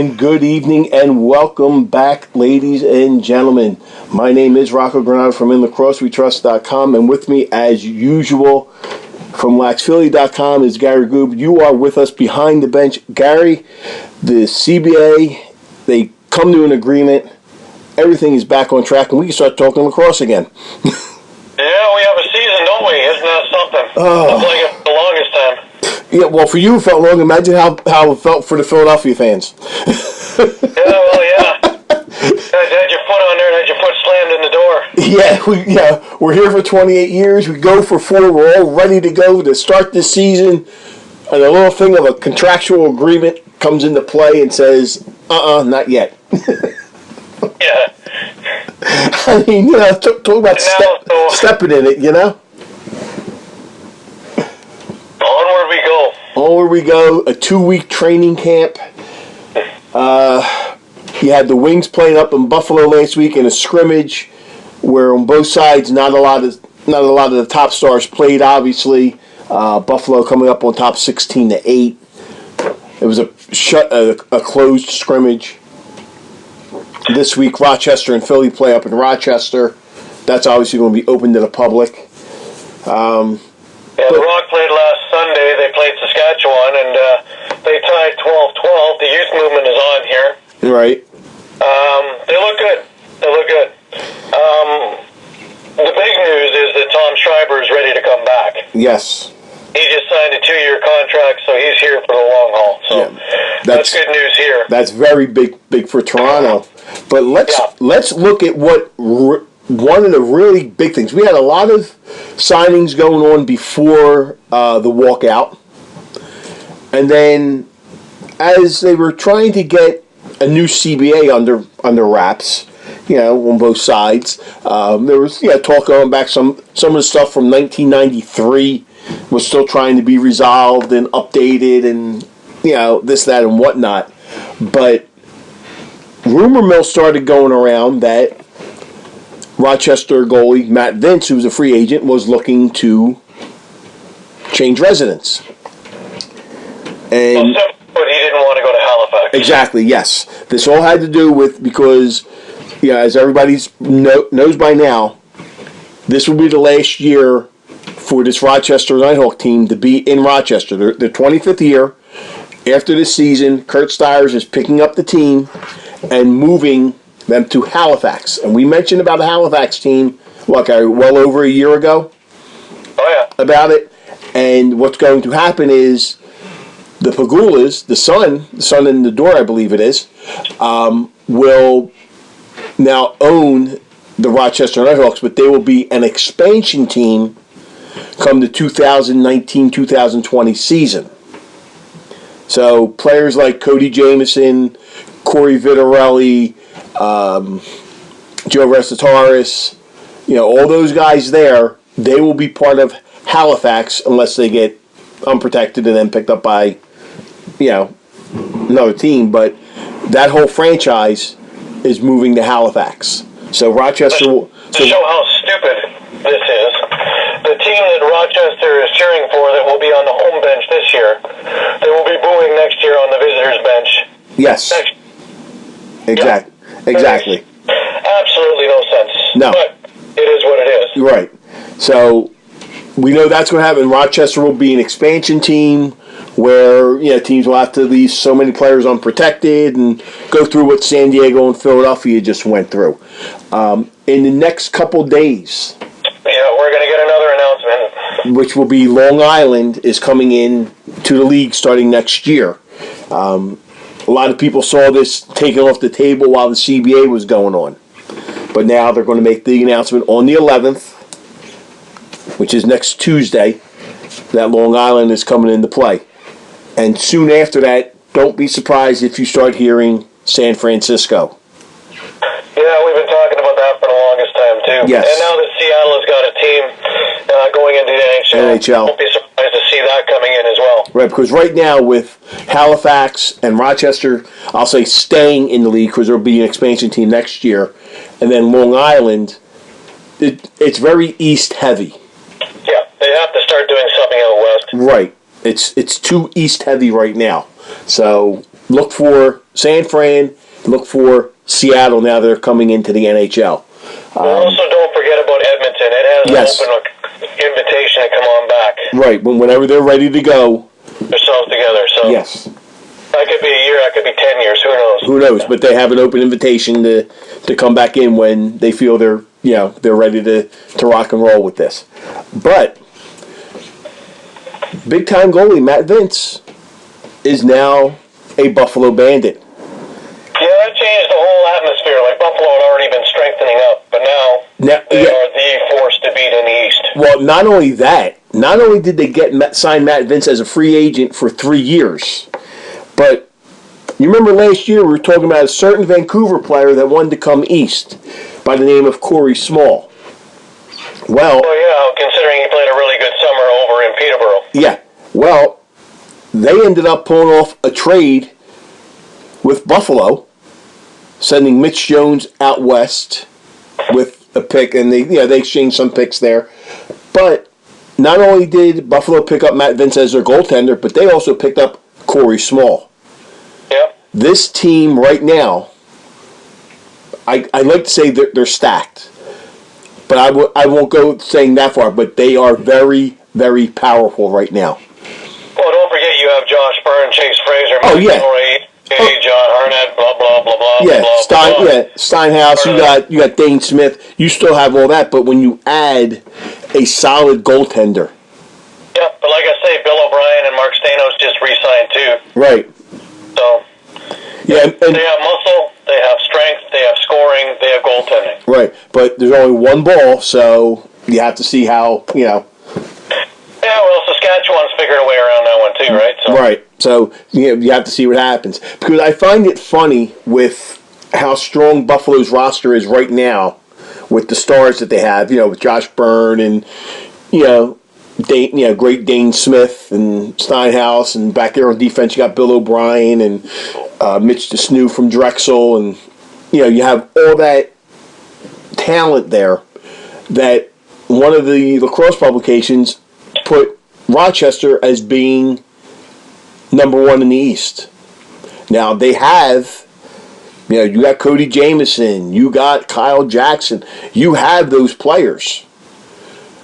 and good evening and welcome back, ladies and gentlemen. My name is Rocco Granado from InLacrosseWeTrust.com, and with me, as usual, from LaxPhilly.com is Gary Groob. You are with us behind the bench. Gary, the CBA, they come to an agreement. Everything is back on track, and we can start talking lacrosse again. Yeah, we have a season, don't we? Isn't that something? Feels like it for the longest time. Yeah, well, for you it felt long. Imagine how it felt for the Philadelphia fans. Yeah. Had your foot on there and had your foot slammed in the door. We're here for 28 years. We go for 4. We're all ready to go to start this season. And a little thing of a contractual agreement comes into play and says, not yet. Yeah. I mean, talk about stepping in it, Onward we go. Onward we go. A 2-week training camp. You had the Wings playing up in Buffalo last week in a scrimmage where on both sides not a lot of the top stars played, obviously. Buffalo coming up on top 16-8. It was a closed scrimmage. This week, Rochester and Philly play up in Rochester. That's obviously going to be open to the public. The Rock played last Sunday. They played Saskatchewan, and they tied 12-12. The youth movement is on here. Right. They look good. The big news is that Tom Schreiber is ready to come back. Yes. He just signed a 2-year contract, so he's here for the long haul. So that's good news here. That's very big for Toronto. But let's look at what one of the really big things. We had a lot of signings going on before the walkout, and then as they were trying to get a new CBA under wraps, on both sides, there was talk going back. Some of the stuff from 1993 was still trying to be resolved and updated, and this, that, and whatnot. But rumor mill started going around that Rochester goalie Matt Vince, who was a free agent, was looking to change residence. And but he didn't want to go to Halifax. Exactly, yes. This all had to do with, because, as everybody knows by now, this will be the last year for this Rochester Nighthawk team to be in Rochester. Their 25th year. After this season, Kurt Stiers is picking up the team and moving them to Halifax. And we mentioned about the Halifax team, well over a year ago. Oh, yeah. About it. And what's going to happen is the Pagulas, the son in the door, I believe it is, will now own the Rochester Nighthawks, but they will be an expansion team come the 2019-2020 season. So players like Cody Jamieson, Corey Vitarelli, Joe Resetaris, all those guys there, they will be part of Halifax unless they get unprotected and then picked up by, another team. But that whole franchise is moving to Halifax. So Rochester will... To show how stupid this is, the team that Rochester is cheering for that will be on the home bench this year, they will be booing next year on the visitors bench. Yes. Exactly. Absolutely no sense. No. But it is what it is. Right. So we know that's going to happen. Rochester will be an expansion team where teams will have to leave so many players unprotected and go through what San Diego and Philadelphia just went through. In the next couple days, we're going to get another announcement, which will be Long Island is coming in to the league starting next year. A lot of people saw this taken off the table while the CBA was going on. But now they're going to make the announcement on the 11th, which is next Tuesday, that Long Island is coming into play. And soon after that, don't be surprised if you start hearing San Francisco. Yeah, we've been talking about that for the longest time, too. Yes. And now that Seattle has got a team going into the NHL, don't be surprised to see that coming in as well. Right, because right now with Halifax and Rochester, I'll say staying in the league because there will be an expansion team next year, and then Long Island, it's very East heavy. Yeah, they have to start doing something out west. Right. It's too East heavy right now. So look for San Fran, look for Seattle now they're coming into the NHL. Also, don't forget about Edmonton. It has an open invitation to come on back. Right, whenever they're ready to go. Themselves together. So yes. That could be a year, that could be 10 years, who knows? Who knows, but they have an open invitation to come back in when they feel they're ready to rock and roll with this. But big-time goalie Matt Vince is now a Buffalo Bandit. Yeah, that changed the whole atmosphere. Like, Buffalo had already been strengthening up, but now they are the force to beat in the East. Well, not only that, not only did they sign Matt Vince as a free agent for 3 years, but you remember last year we were talking about a certain Vancouver player that wanted to come east by the name of Corey Small. Well, considering he played a really good summer over in Peterborough. Yeah. Well, they ended up pulling off a trade with Buffalo, sending Mitch Jones out west with a pick, and they exchanged some picks there. But not only did Buffalo pick up Matt Vince as their goaltender, but they also picked up Corey Small. Yep. This team right now, I like to say they're stacked, but I won't go saying that far. But they are very, very powerful right now. Well, don't forget you have Josh Byrne, Chase Fraser, John Harnett, blah blah blah blah. Yeah, blah, blah. Steinhaus. You got Dane Smith. You still have all that, but when you add a solid goaltender. Yeah, but like I say, Bill O'Brien and Mark Stanos just re-signed too. Right. So. Yeah, and they have muscle, they have strength, they have scoring, they have goaltending. Right, but there's only one ball, so you have to see how, Yeah, well, Saskatchewan's figured a way around that one too, right? So. Right, so you have to see what happens. Because I find it funny with how strong Buffalo's roster is right now with the stars that they have, with Josh Byrne and, great Dane Smith and Steinhaus, and back there on defense you got Bill O'Brien and Mitch DeSnew from Drexel, and you have all that talent there. That one of the lacrosse publications put Rochester as being number one in the East. Now they have, you got Cody Jamieson, you got Kyle Jackson, you have those players.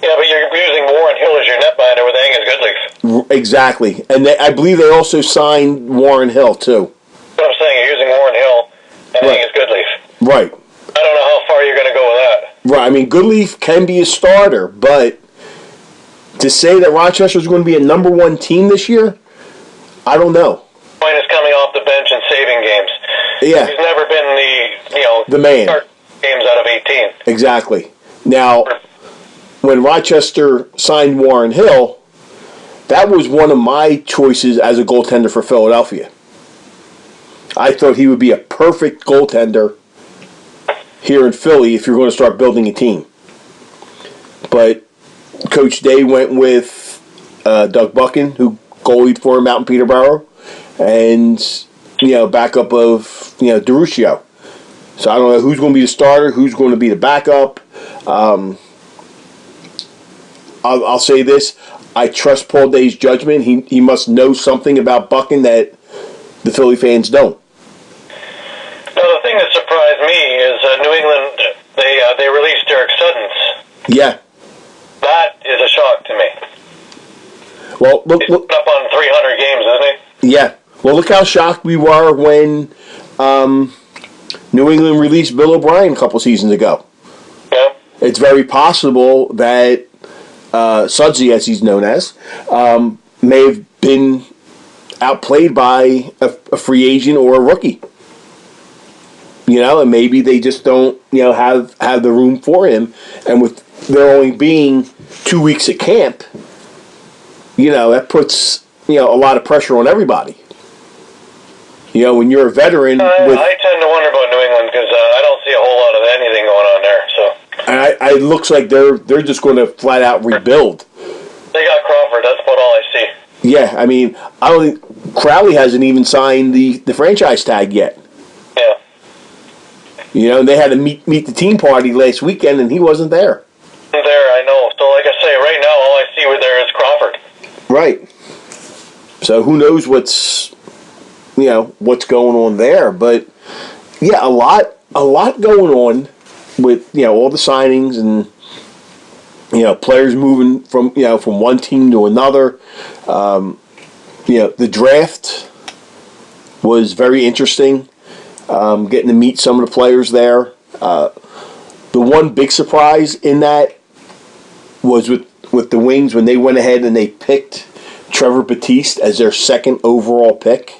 Yeah, but you're using Warren Hill as your netminder with Angus Goodleaf. Exactly. And I believe they also signed Warren Hill, too. What I'm saying, you're using Warren Hill and Angus Goodleaf. Right. I don't know how far you're going to go with that. Right. I mean, Goodleaf can be a starter, but to say that Rochester's going to be a number one team this year, I don't know. Point is coming off the bench and saving games. Yeah. He's never been the man. Start games out of 18. Exactly. Now, when Rochester signed Warren Hill, that was one of my choices as a goaltender for Philadelphia. I thought he would be a perfect goaltender here in Philly if you're going to start building a team. But Coach Day went with Doug Buchan, who goalied for him out in Peterborough, and backup of DeRuccio. So I don't know who's going to be the starter, who's going to be the backup. I'll say this: I trust Paul Day's judgment. He must know something about Buchan that the Philly fans don't. Now, the thing that surprised me is New England. They released Derek Suttons. Yeah, that is a shock to me. Well, look He's up on 300 games, isn't he? Yeah. Well, look how shocked we were when New England released Bill O'Brien a couple seasons ago. Yeah. It's very possible that Sudsy, as he's known as, may have been outplayed by a free agent or a rookie. And maybe they just don't, have the room for him. And with there only being 2 weeks at camp, that puts, a lot of pressure on everybody. When you're a veteran. I tend to wonder about New England because I don't see a whole lot of anything going on there. So. And it looks like they're just going to flat out rebuild. They got Crawford. That's about all I see. Yeah, I mean, I don't think Crowley hasn't even signed the franchise tag yet. Yeah. They had to meet the team party last weekend, and he wasn't there. There, I know. So, like I say, right now, all I see with there is Crawford. Right. So who knows what's what's going on there. But yeah, a lot going on with all the signings and players moving from one team to another. The draft was very interesting. Getting to meet some of the players there. The one big surprise in that was with the Wings when they went ahead and they picked Trevor Batiste as their second overall pick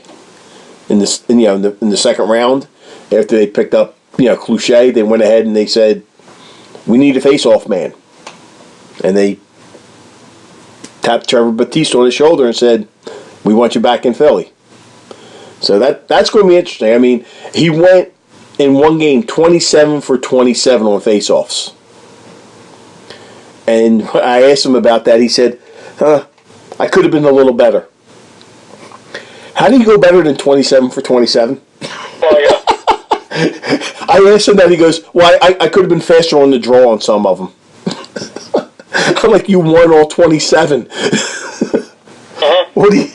in the second round. After they picked up Cloutier, they went ahead and they said, "We need a face-off man," and they tapped Trevor Batiste on his shoulder and said, "We want you back in Philly." So that's going to be interesting. I mean, he went in one game 27 for 27 on face-offs. And I asked him about that. He said, I could have been a little better. How do you go better than 27 for 27? Oh, yeah. I asked him that. He goes, well, I could have been faster on the draw on some of them. I'm like, you won all 27. What do you...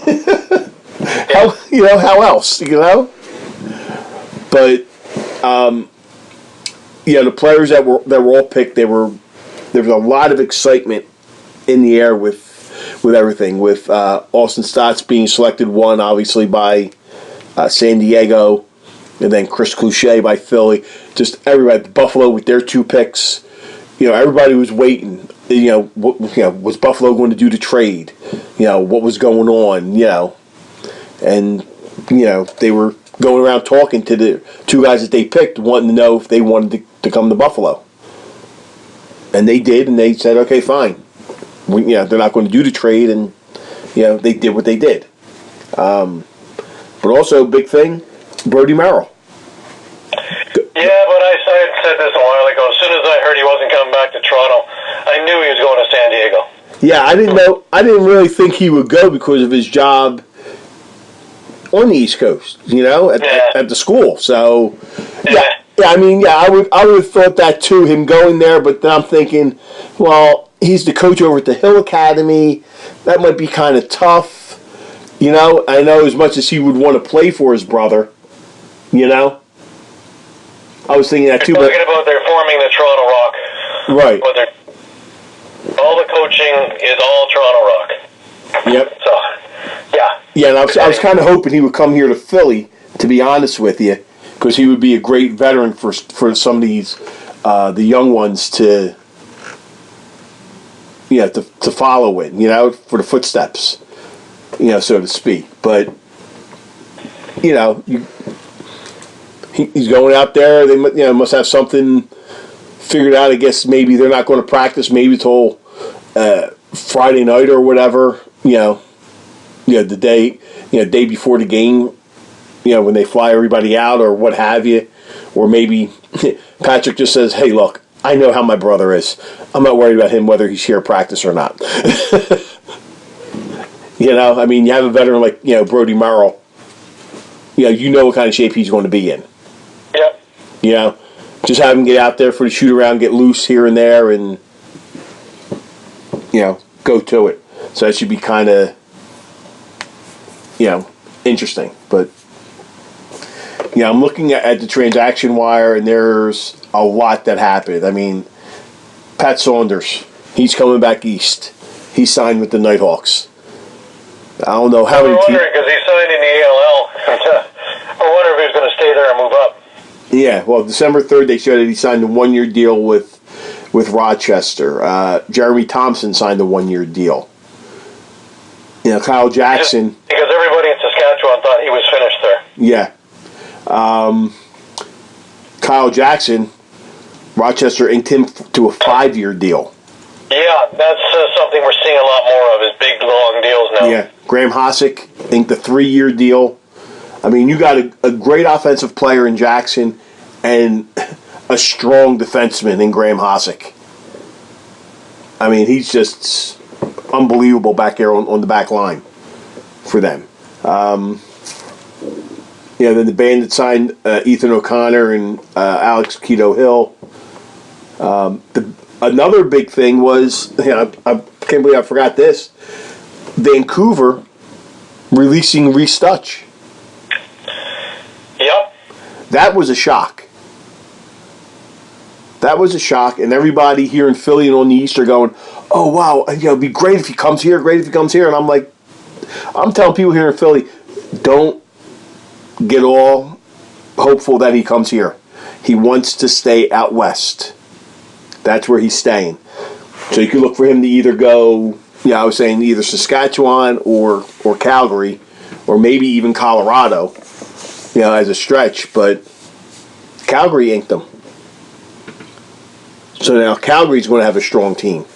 how else? But the players that were all picked, there was a lot of excitement in the air with everything. With Austin Stotts being selected one, obviously by San Diego, and then Chris Cloutier by Philly. Just everybody, Buffalo with their 2 picks. Everybody was waiting. Was Buffalo going to do the trade? What was going on? And they were going around talking to the 2 guys that they picked, wanting to know if they wanted to come to Buffalo. And they did, and they said, okay, fine. They're not going to do the trade, and they did what they did. But also, big thing, Brody Merrill. Yeah, but I said this a while ago. As soon as I heard he wasn't coming back to Toronto, I knew he was going to San Diego. Yeah, I didn't really think he would go because of his job on the East Coast, at the school. So, I would have thought that too, him going there. But then I'm thinking, well, he's the coach over at the Hill Academy. That might be kind of tough. I know as much as he would want to play for his brother, I was thinking that too. Talking about they're forming the Toronto Rock. Right. But all the coaching is all Toronto Rock. Yep. So, yeah. Yeah, and I was kind of hoping he would come here to Philly, to be honest with you, because he would be a great veteran for some of these the young ones to follow in, for the footsteps, so to speak. But he's going out there. They must have something figured out. I guess maybe they're not going to practice maybe till Friday night or whatever. The day before the game. When they fly everybody out or what have you, or maybe Patrick just says, "Hey, look, I know how my brother is. I'm not worried about him whether he's here at practice or not." You have a veteran like Brody Merrill. You know what kind of shape he's going to be in. Yep. Just have him get out there for the shoot around, get loose here and there, and go to it. So that should be kind of interesting. But I'm looking at the transaction wire, and there's a lot that happened. I mean, Pat Saunders, he's coming back east. He signed with the Nighthawks. I don't know how many. I'm wondering because he signed in the ALL. I wonder if he's going to stay there and move up. Yeah, well, December 3rd, they showed that he signed a 1-year deal with Rochester. Jeremy Thompson signed a 1-year deal. Kyle Jackson. Because everybody in Saskatchewan thought he was finished there. Yeah. Kyle Jackson, Rochester inked him to a 5-year deal. Yeah, that's something we're seeing a lot more of, is big, long deals now. Yeah. Graham Hossack inked a 3-year deal. I mean, you got a great offensive player in Jackson and a strong defenseman in Graham Hossack. I mean, he's just unbelievable back there on the back line for them. Then the band that signed Ethan O'Connor and Alex Keto Hill. Another big thing was, I can't believe I forgot this, Vancouver releasing Reese Stutch. That was a shock. That was a shock, and everybody here in Philly and on the East are going, "Oh wow, it'd be great if he comes here. Great if he comes here." And I'm like, I'm telling people here in Philly, don't get all hopeful that he comes here. He wants to stay out west. That's where he's staying. So you could look for him to either go, I was saying either Saskatchewan or Calgary, or maybe even Colorado, as a stretch. But Calgary inked them. So now Calgary's going to have a strong team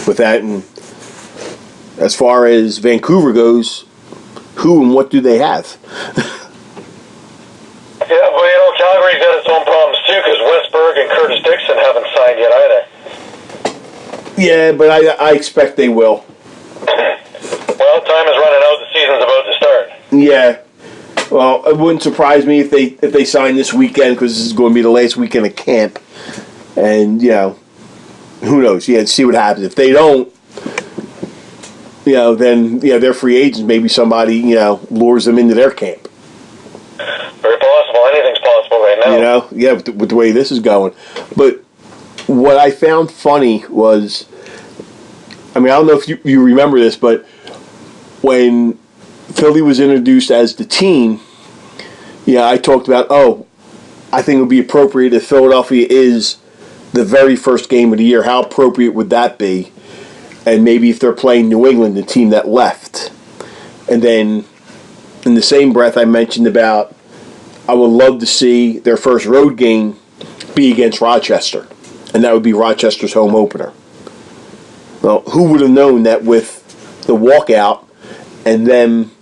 with that. And as far as Vancouver goes, who and what do they have? Yeah, well, Calgary's got its own problems too, because Westberg and Curtis Dixon haven't signed yet either. Yeah, but I expect they will. Well, time is running out. The season's about to start. Yeah. Well, it wouldn't surprise me if they sign this weekend, because this is going to be the last weekend of camp. And, who knows? See what happens. If they don't, then, they're free agents. Maybe somebody, lures them into their camp. Very possible. Anything's possible right now. With the way this is going. But what I found funny was, I don't know if you remember this, but when Philly was introduced as the team, I talked about, I think it would be appropriate if Philadelphia is the very first game of the year. How appropriate would that be? And maybe if they're playing New England, the team that left. And then in the same breath, I mentioned about I would love to see their first road game be against Rochester. And that would be Rochester's home opener. Well, who would have known that with the walkout and them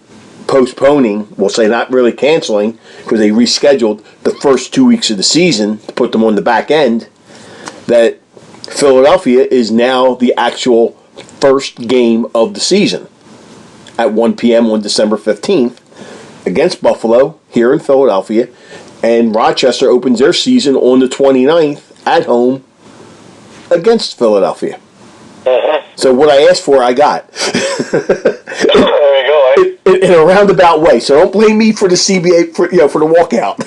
postponing, we'll say not really canceling, because they rescheduled the first 2 weeks of the season to put them on the back end, that Philadelphia is now the actual first game of the season at 1 p.m. on December 15th against Buffalo here in Philadelphia, and Rochester opens their season on the 29th at home against Philadelphia. Mm-hmm. So what I asked for, I got. There you go. In a roundabout way. So don't blame me for the CBA for the walkout.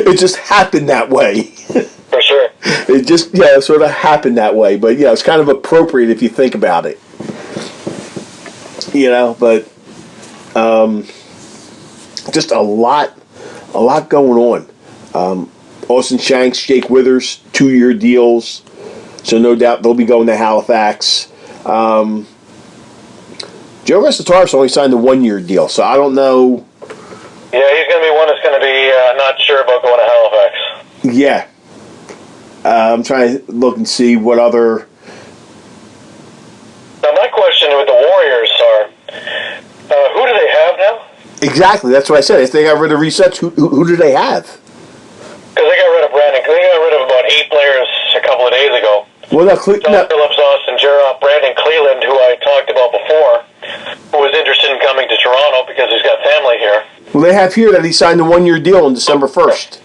It just happened that way. For sure. It just sort of happened that way. But it's kind of appropriate if you think about it. But just a lot going on. Austin Shanks, Jake Withers, 2-year deals. So no doubt they'll be going to Halifax. Joe Restataris only signed a 1-year deal, so I don't know. Yeah, he's going to be one that's going to be not sure about going to Halifax. Yeah. I'm trying to look and see what other... Now, my question with the Warriors are, who do they have now? Exactly, that's what I said. If they got rid of resets, who do they have? Because they got rid of Brandon. They got rid of about 8 players a couple of days ago. Well, John Phillips, Austin Jarrett, Brandon Cleland, who I talked about before, who was interested in coming to Toronto because he's got family here. Well, they have here that he signed a 1-year deal on December 1st.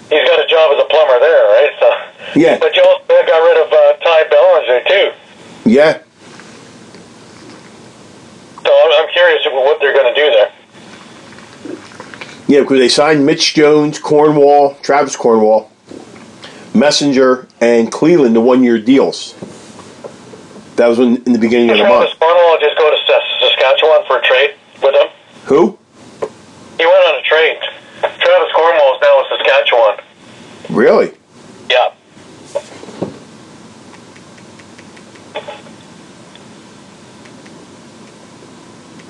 He's got a job as a plumber there, right? So, yeah. But you also got rid of Ty Bellinger, too. Yeah. So I'm curious what they're going to do there. Yeah, because they signed Mitch Jones, Travis Cornwall, Messenger, and Cleveland to 1-year deals. That was in the beginning of the month. Travis Cornwall just go to Saskatchewan for a trade with him? Who? He went on a trade. Travis Cornwall is now in Saskatchewan. Really? Yeah.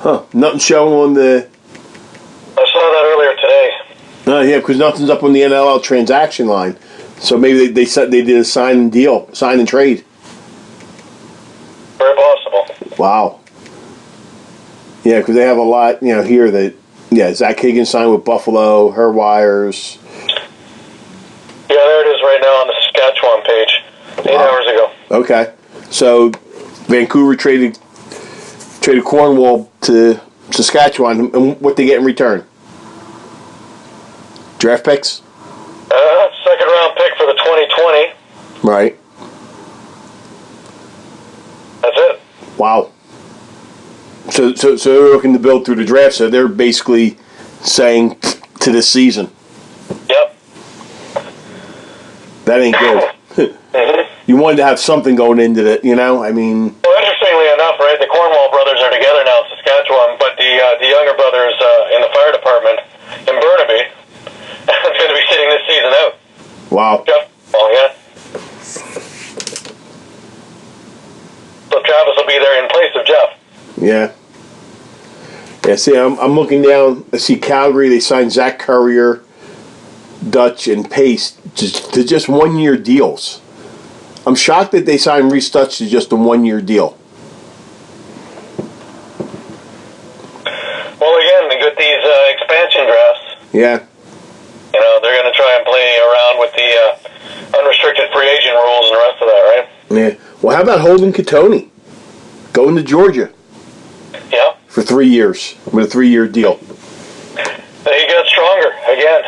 Huh. Nothing showing on the... I saw that earlier today. Yeah, because nothing's up on the NLL transaction line. So maybe they did a sign and trade. Very possible. Wow. Yeah, because they have a lot, here that, Zach Higgins signed with Buffalo, Wires. Yeah, there it is right now on the Saskatchewan page. 8 hours ago. Okay. So Vancouver traded Cornwall to Saskatchewan, and what they get in return? Draft picks? Second round pick for the 2020. Right. That's it. Wow. So they're looking to build through the draft, so they're basically saying to this season. Yep. That ain't good. You wanted to have something going into it, you know? I mean... Well, interestingly enough, right, the Cornwall brothers are together now in Saskatchewan, but the younger brothers in the fire department in Burnaby is going to be sitting this season out. Wow. Yep. Oh, yeah. So Travis will be there in place of Jeff. Yeah. Yeah, see, I'm looking down. I see Calgary, they signed Zach Currier, Dutch, and Pace to just 1-year deals. I'm shocked that they signed Reese Dutch to just a 1-year deal. Well, again, they get these expansion drafts. Yeah. You know, they're going to try and play around with the unrestricted free agent rules and the rest of that, right? Yeah. Well, how about Holden Katoni going to Georgia? Yeah. For 3 years with a 3-year deal. He got stronger again.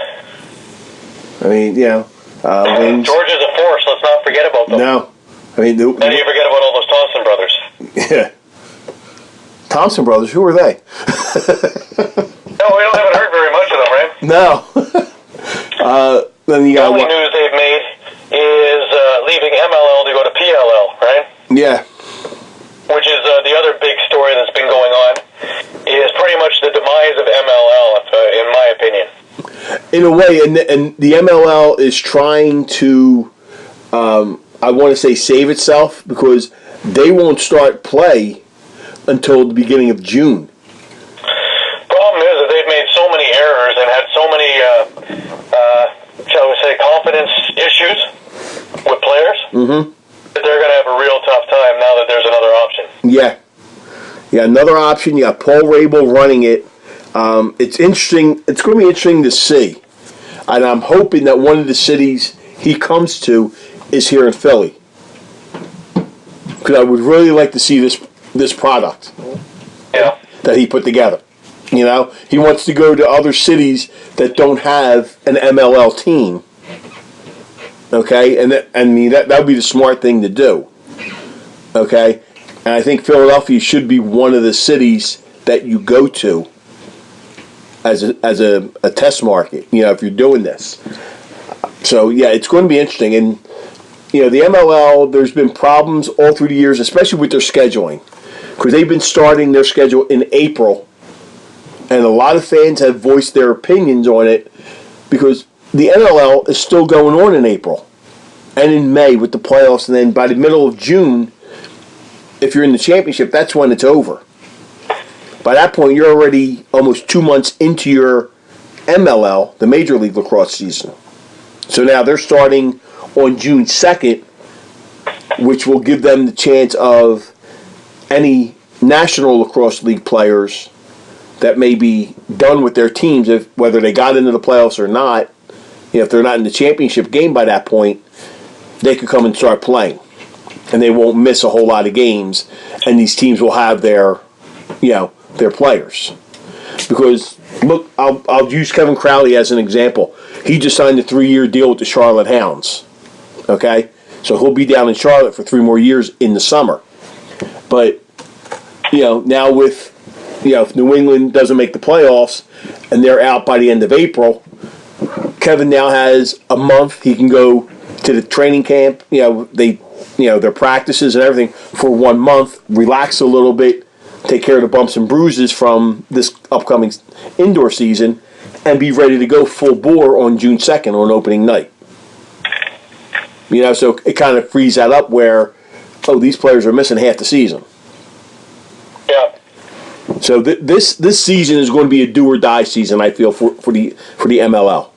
I mean, you know, Georgia's a force. Let's not forget about them. No, I mean, How do you forget about all those Thompson brothers? Yeah, Thompson brothers. Who are they? No, we haven't heard very much of them, right? No. Then you The got only news they've made is leaving MLL to go to PLL, right? Yeah. Which is the other big story that's been going on, is pretty much the demise of MLL, in my opinion. In a way, and the MLL is trying to, I want to say, save itself because they won't start play until the beginning of June. Problem is that they've made so many errors and had so many, shall we say, confidence issues with players. Mm-hmm. They're going to have a real tough time now that there's another option. Yeah. Yeah, another option. You got Paul Rabel running it. It's interesting. It's going to be interesting to see. And I'm hoping that one of the cities he comes to is here in Philly. Because I would really like to see this product that he put together. You know, he wants to go to other cities that don't have an MLL team. Okay, and that would be the smart thing to do. Okay, and I think Philadelphia should be one of the cities that you go to as a test market. You know, if you're doing this. So yeah, it's going to be interesting. And you know, the MLL, there's been problems all through the years, especially with their scheduling, because they've been starting their schedule in April, and a lot of fans have voiced their opinions on it because the NLL is still going on in April and in May with the playoffs, and then by the middle of June, if you're in the championship, that's when it's over. By that point, you're already almost 2 months into your MLL, the Major League Lacrosse season. So now they're starting on June 2nd, which will give them the chance of any National Lacrosse League players that may be done with their teams, whether they got into the playoffs or not. You know, if they're not in the championship game by that point, they could come and start playing, and they won't miss a whole lot of games. And these teams will have their players. Because look, I'll use Kevin Crowley as an example. He just signed a 3-year deal with the Charlotte Hounds. Okay, so he'll be down in Charlotte for 3 more years in the summer. But you know, now with if New England doesn't make the playoffs and they're out by the end of April, Kevin now has a month. He can go to the training camp, their practices and everything for 1 month, relax a little bit, take care of the bumps and bruises from this upcoming indoor season, and be ready to go full bore on June 2nd on opening night. You know, so it kind of frees that up where, these players are missing half the season. Yeah. So this season is going to be a do or die season, I feel, for the MLL.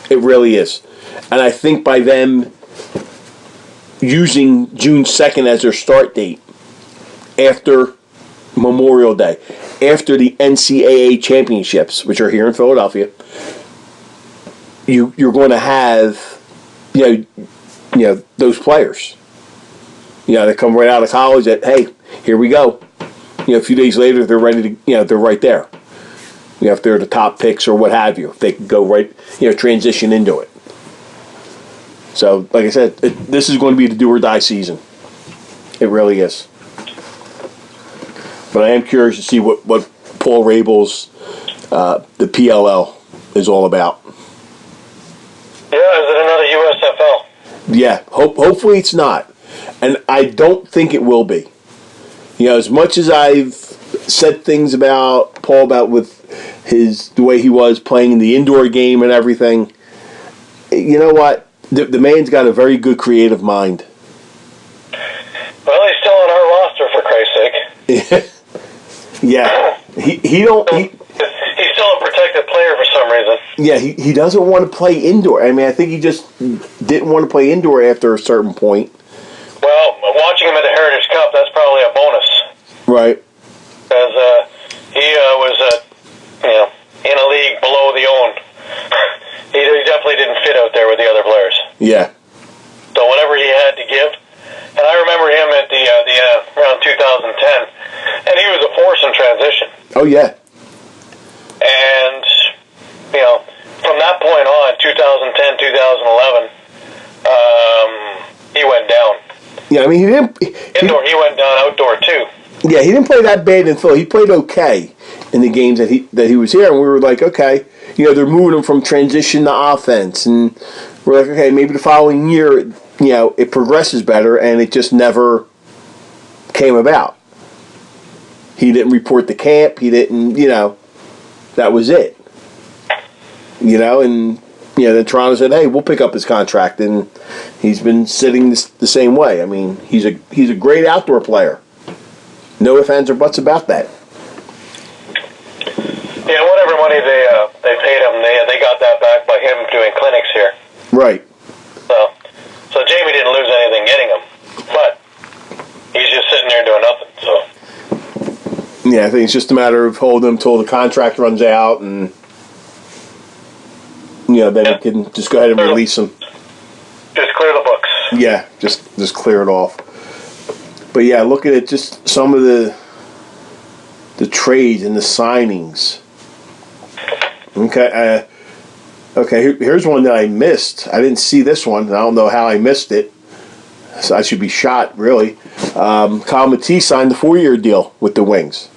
It really is. And I think by them using June 2nd as their start date after Memorial Day, after the NCAA championships, which are here in Philadelphia, you're going to have those players. They come right out of college that, hey, here we go. A few days later, they're ready to, they're right there. If they're the top picks or what have you, they can go right, transition into it. So, like I said, this is going to be the do or die season. It really is. But I am curious to see what Paul Rabel's the PLL is all about. Yeah, is it another USFL? Yeah, hopefully it's not. And I don't think it will be. You know, as much as I've said things about Paul about with the way he was playing in the indoor game and everything, you know what? The man's got a very good creative mind. Well, he's still on our roster, for Christ's sake. Yeah. He don't... He's still a protected player for some reason. Yeah, he doesn't want to play indoor. I mean, I think he just didn't want to play indoor after a certain point. Well, watching him at the Heritage Cup, that's probably a bonus. Right. Because he was, in a league below the own. He definitely didn't fit out there with the other players. Yeah. So whatever he had to give, and I remember him at the around 2010, and he was a force in transition. Oh yeah. And from that point on, 2010, 2011, he went down. Yeah, I mean he didn't. Indoor, he went down. Outdoor too. Yeah, he didn't play that bad in Phil. He played okay in the games that he was here, and we were like, okay, they're moving him from transition to offense, and we're like, okay, maybe the following year, it progresses better, and it just never came about. He didn't report to camp. He didn't, that was it. And then Toronto said, hey, we'll pick up his contract, and he's been sitting the same way. I mean, he's a great outdoor player. No ifs, ands, or buts about that. Yeah, whatever money they paid him, they got that back by him doing clinics here. Right. So Jamie didn't lose anything getting him, but he's just sitting there doing nothing. So. Yeah, I think it's just a matter of holding him until the contract runs out, and then we can just go ahead and release him. Just clear the books. Yeah, just clear it off. But yeah, look at it. Just some of the trades and the signings. Okay, here's one that I missed. I didn't see this one. I don't know how I missed it. So I should be shot, really. Kyle Matisse signed the 4-year deal with the Wings.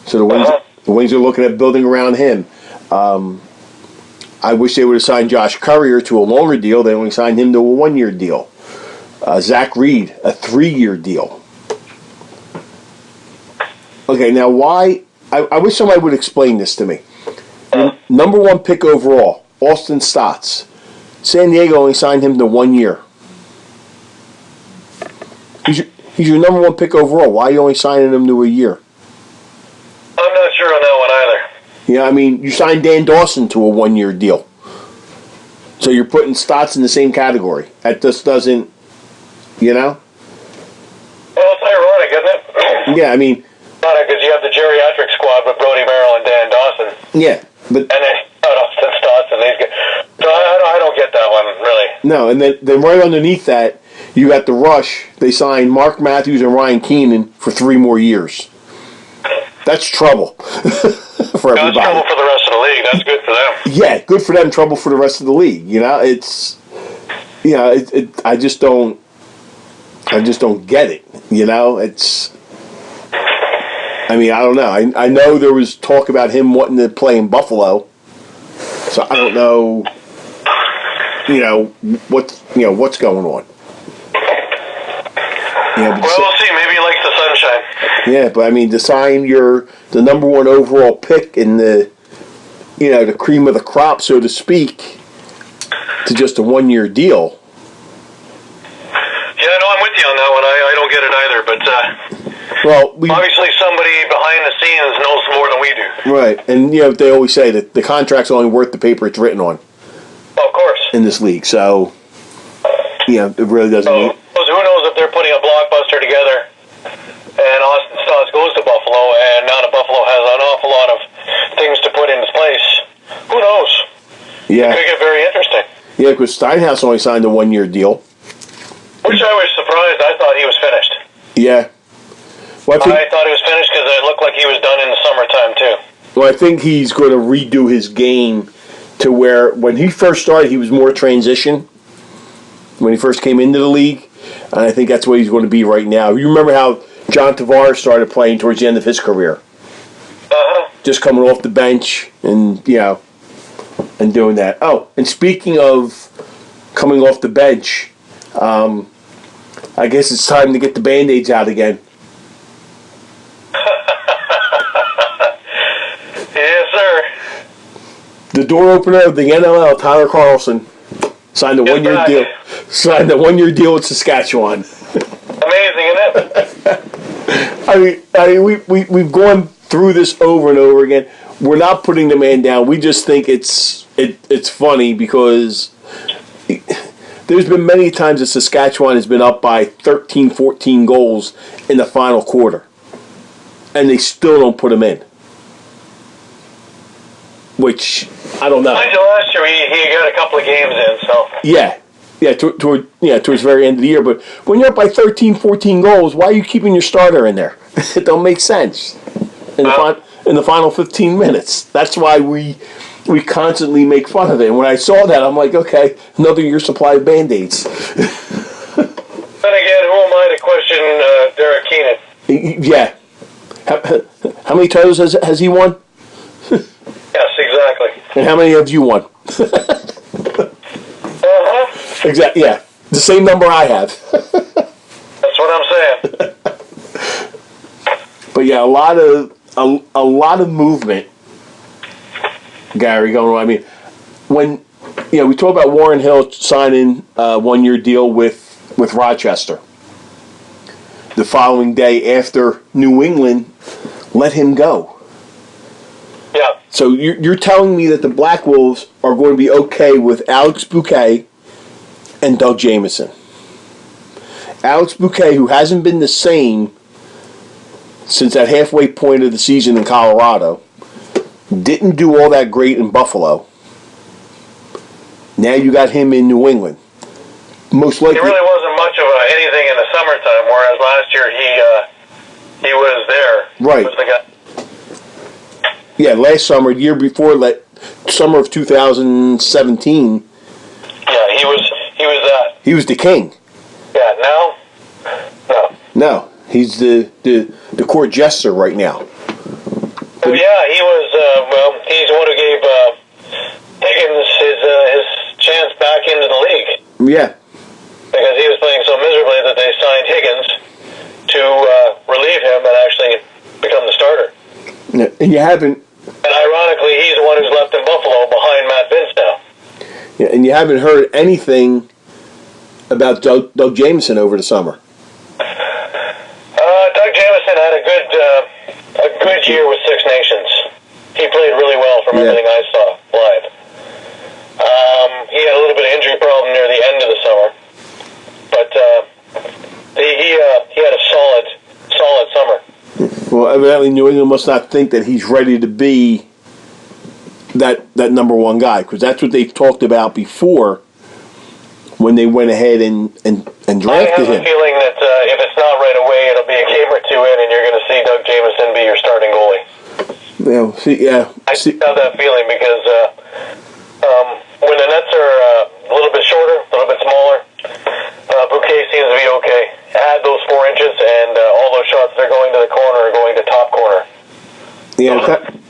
So the Wings are looking at building around him. I wish they would have signed Josh Currier to a longer deal. They only signed him to a 1-year deal. Zach Reed, a 3-year deal. Okay, now why... I wish somebody would explain this to me. Number 1 pick overall, Austin Stotts. San Diego only signed him to 1 year. He's your number 1 pick overall. Why are you only signing him to a year? I'm not sure on that one either. Yeah, I mean, you signed Dan Dawson to a 1-year deal. So you're putting Stotts in the same category. That just doesn't, Well, it's ironic, isn't it? Yeah, I mean... Because you have the geriatric squad with Brody Merrill and Dan Dawson. Yeah, but... And then Austin Stotts and these guys. So I don't get that one, really. No, and then right underneath that, you got the Rush. They signed Mark Matthews and Ryan Keenan for 3 more years. That's trouble for everybody. That's trouble for the rest of the league. That's good for them. Yeah, good for them. Trouble for the rest of the league. It's, I just don't get it. It's. I mean, I don't know. I know there was talk about him wanting to play in Buffalo, so I don't know. What's going on. Well, we'll see. Maybe he likes the sunshine. Yeah, but I mean, to sign the number 1 overall pick in the cream of the crop, so to speak, to just a 1-year deal. Yeah, no, I'm with you on that one. I don't get it either, but obviously somebody behind the scenes knows more than we do. Right, and they always say that the contract's only worth the paper it's written on. Of course. In this league, so it really doesn't. So, who knows if they're putting a blockbuster together, and Austin Stotts goes to Buffalo, and now that Buffalo has an awful lot of things to put in its place. Who knows? Yeah, it could get very interesting. Yeah, because Steinhaus only signed a 1-year deal. Which I was surprised. I thought he was finished. Yeah. Well, I thought he was finished because it looked like he was done in the summertime, too. Well, I think he's going to redo his game to where when he first started, he was more transition when he first came into the league. And I think that's what he's going to be right now. You remember how John Tavares started playing towards the end of his career? Uh-huh. just coming off the bench and and doing that. Oh, and speaking of coming off the bench, I guess it's time to get the Band-Aids out again. Yes, sir. The door opener of the NLL, Tyler Carlson, signed a one-year deal. Signed a one-year deal with Saskatchewan. Amazing, isn't it? I mean, we've gone through this over and over again. We're not putting the man down. We just think it's funny because there's been many times that Saskatchewan has been up by 13, 14 goals in the final quarter, and they still don't put him in. Which, I don't know. Last year he got a couple of games in, so. Yeah, towards the very end of the year. But when you're up by 13, 14 goals, why are you keeping your starter in there? It don't make sense in the final 15 minutes. That's why we constantly make fun of it. And when I saw that, I'm like, okay, another year's supply of Band-Aids. Then again, who am I to question Derek Keenan? Yeah. How many titles has he won? Yes, exactly. And how many have you won? Exactly. Yeah, the same number I have. That's what I'm saying. But yeah, a lot of movement, Gary, going on. I mean, when we talk about Warren Hill signing a one-year deal with Rochester. The following day after New England let him go. Yeah. So you're telling me that the Black Wolves are going to be okay with Alex Bouquet and Doug Jamieson. Alex Bouquet, who hasn't been the same since that halfway point of the season in Colorado, didn't do all that great in Buffalo. Now you got him in New England. Most likely, he really wasn't much of anything in the summertime, whereas last year he was there. Right. He was the guy. Yeah, last summer, year before, summer of 2017. Yeah, he was that. He was the king. Yeah, now, no. No, he's the court jester right now. Oh, yeah, he was. He's the one who gave Higgins his chance back into the league. Yeah. Because he was playing so miserably that they signed Higgins to relieve him and actually become the starter. Yeah, and you haven't. And ironically, he's the one who's left in Buffalo behind Matt Vince now. Yeah, and you haven't heard anything about Doug Jamieson over the summer. Doug Jamieson had a good year with Six Nations. He played really well from everything I saw live. He had a little bit of injury problem near the end of the summer, but he had a solid summer. Well, evidently New England must not think that he's ready to be that number one guy, because that's what they've talked about before when they went ahead and drafted him. I have a feeling that if it's not right away, it'll be a game or two in, and you're going to see Doug Jamieson be your starting goalie. I have that feeling because when the nets are a little bit shorter, a little bit smaller, Bouquet seems to be okay. Add those 4 inches, and all those shots that are going to the corner are going to top corner.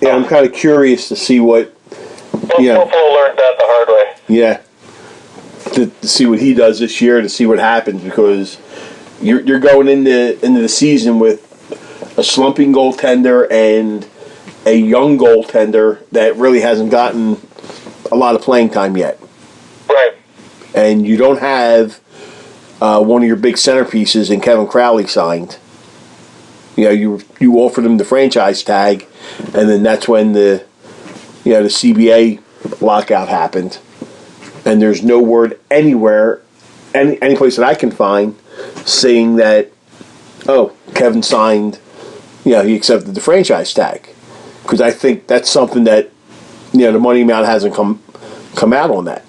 I'm kind of curious to see what. Buffalo learned that the hard way. Yeah. To see what he does this year, to see what happens, because you're going into the season with a slumping goaltender and a young goaltender that really hasn't gotten a lot of playing time yet. Right. And you don't have one of your big centerpieces in Kevin Crowley signed. You offered him the franchise tag, and then that's when the CBA lockout happened. And there's no word anywhere, any place that I can find, saying that, Kevin signed, he accepted the franchise tag. Because I think that's something that, the money amount hasn't come out on that.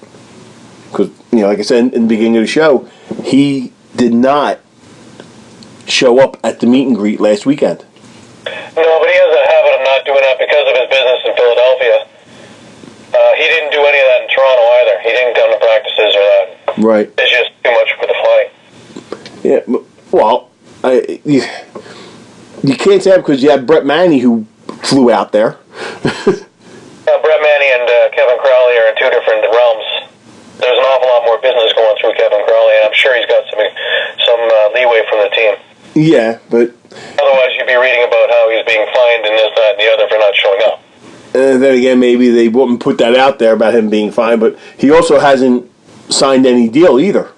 Because, like I said in the beginning of the show, he did not show up at the meet and greet last weekend. No, but he has a habit of not doing that because of his business in Philadelphia. He didn't do any of that in Toronto either. He didn't come to practices or that. Right. It's just too much for the flying. Yeah, well, you can't say that because you have Brett Manny who flew out there. Brett Manny and Kevin Crowley are in two different realms. There's an awful lot more business going through Kevin Crowley, and I'm sure he's got some leeway from the team. Yeah, but otherwise you'd be reading about how he's being fined and this, that, and the other for not showing up. Then again, maybe they wouldn't put that out there about him being fined, but he also hasn't signed any deal either.